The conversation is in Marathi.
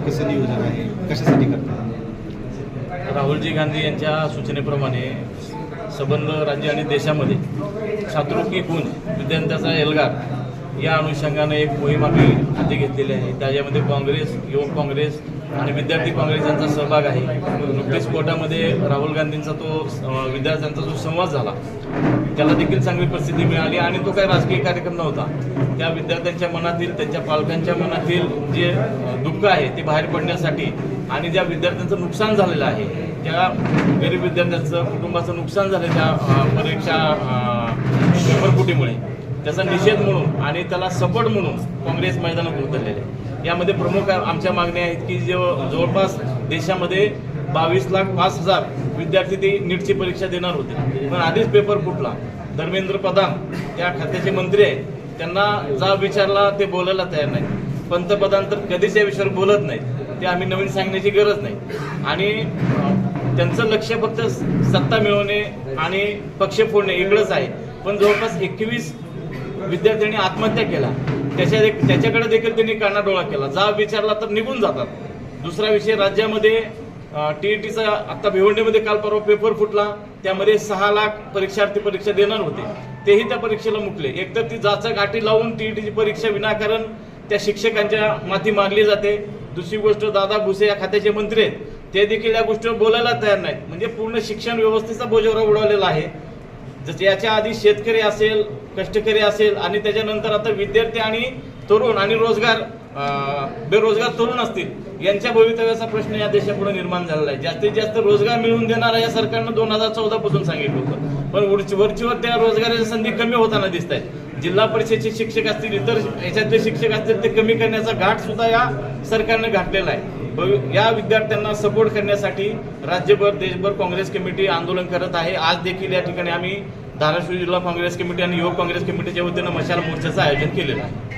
कसं नियोजन आहे, कशासाठी करतात? राहुलजी गांधी यांच्या सूचनेप्रमाणे संबंध राज्य आणि देशामध्ये छात्रवृत्ती गुण विद्यार्थ्यांचा एल्गार या अनुषंगाने एक मोहीम आम्ही हाती घेतलेली आहे। त्याच्यामध्ये काँग्रेस, युवक काँग्रेस आणि विद्यार्थी काँग्रेस यांचा सहभाग आहे। नुकतेच कोर्टामध्ये राहुल गांधींचा तो विद्यार्थ्यांचा जो संवाद झाला त्याला देखील चांगली प्रसिद्धी मिळाली आणि तो काही राजकीय कार्यक्रम नव्हता। त्या विद्यार्थ्यांच्या मनातील, त्यांच्या पालकांच्या मनातील जे दुःख आहे ते बाहेर पडण्यासाठी आणि ज्या विद्यार्थ्यांचं नुकसान झालेलं आहे, त्या गरीब विद्यार्थ्यांचं कुटुंबाचं नुकसान झालं त्या परीक्षा पेपरफुटीमुळे, त्याचा निषेध म्हणून आणि त्याला सपोर्ट म्हणून काँग्रेस मैदानात उतरलेले आहे। यामध्ये प्रमुख आमच्या मागण्या आहेत की जवळपास देशामध्ये 22,05,000 विद्यार्थी ते नीटची परीक्षा देणार होते, पण आधीच पेपर फुटला। धर्मेंद्र प्रधान त्या खात्याचे मंत्री आहेत, त्यांना जा विचारला ते बोलायला तयार नाही। पंतप्रधान तर कधीच या विषयावर बोलत नाहीत, ते आम्ही नवीन सांगण्याची गरज नाही। आणि त्यांचं लक्ष फक्त सत्ता मिळवणे आणि पक्ष फोडणे इकडंच आहे। पण जवळपास 21 विद्यार्थ्यांनी आत्महत्या केला, त्याच्याकडे देखील त्यांनी कानाडोळा केला। जा विचारला तर निघून जातात। दुसरा विषय, राज्यामध्ये टीईटीचा आता भिवंडीमध्ये काल परवा पेपर फुटला, त्यामध्ये 6 लाख परीक्षार्थी परीक्षा देणार होते, तेही त्या परीक्षेला मुकले। एकतर ती जाचा गाठी लावून टीईटीची परीक्षा विनाकारण त्या शिक्षकांच्या माथी मारली जाते। दुसरी गोष्ट, दादा भुसे या खात्याचे मंत्री आहेत, ते देखील या गोष्टीवर बोलायला तयार नाहीत। म्हणजे पूर्ण शिक्षण व्यवस्थेचा बोजवरा उडवलेला आहे। जसे याच्या आधी शेतकरी असेल, कष्टकरी असेल आणि त्याच्यानंतर आता विद्यार्थी आणि तरुण आणि बेरोजगार तरुण असतील, यांच्या भवितव्याचा प्रश्न या देशापुढे निर्माण झालेला आहे। जास्तीत जास्त रोजगार मिळवून देणारा या सरकारनं 2014 पासून सांगितलं होतं, पण वरचीवर त्या रोजगाराच्या संधी कमी होताना दिसत आहेत। जिल्हा परिषदेचे शिक्षक असतील, इतर याच्यातले शिक्षक असतील, ते कमी करण्याचा घाट सुद्धा या सरकारने घातलेला आहे। या विद्यार्थ्यांना सपोर्ट करण्यासाठी राज्यभर, देशभर काँग्रेस कमिटी आंदोलन करत आहे। आज देखील या ठिकाणी आम्ही धाराशिव जिल्हा काँग्रेस कमिटी आणि युवक काँग्रेस कमिटीच्या वतीनं मशाल मोर्चाचं आयोजन केलेलं आहे।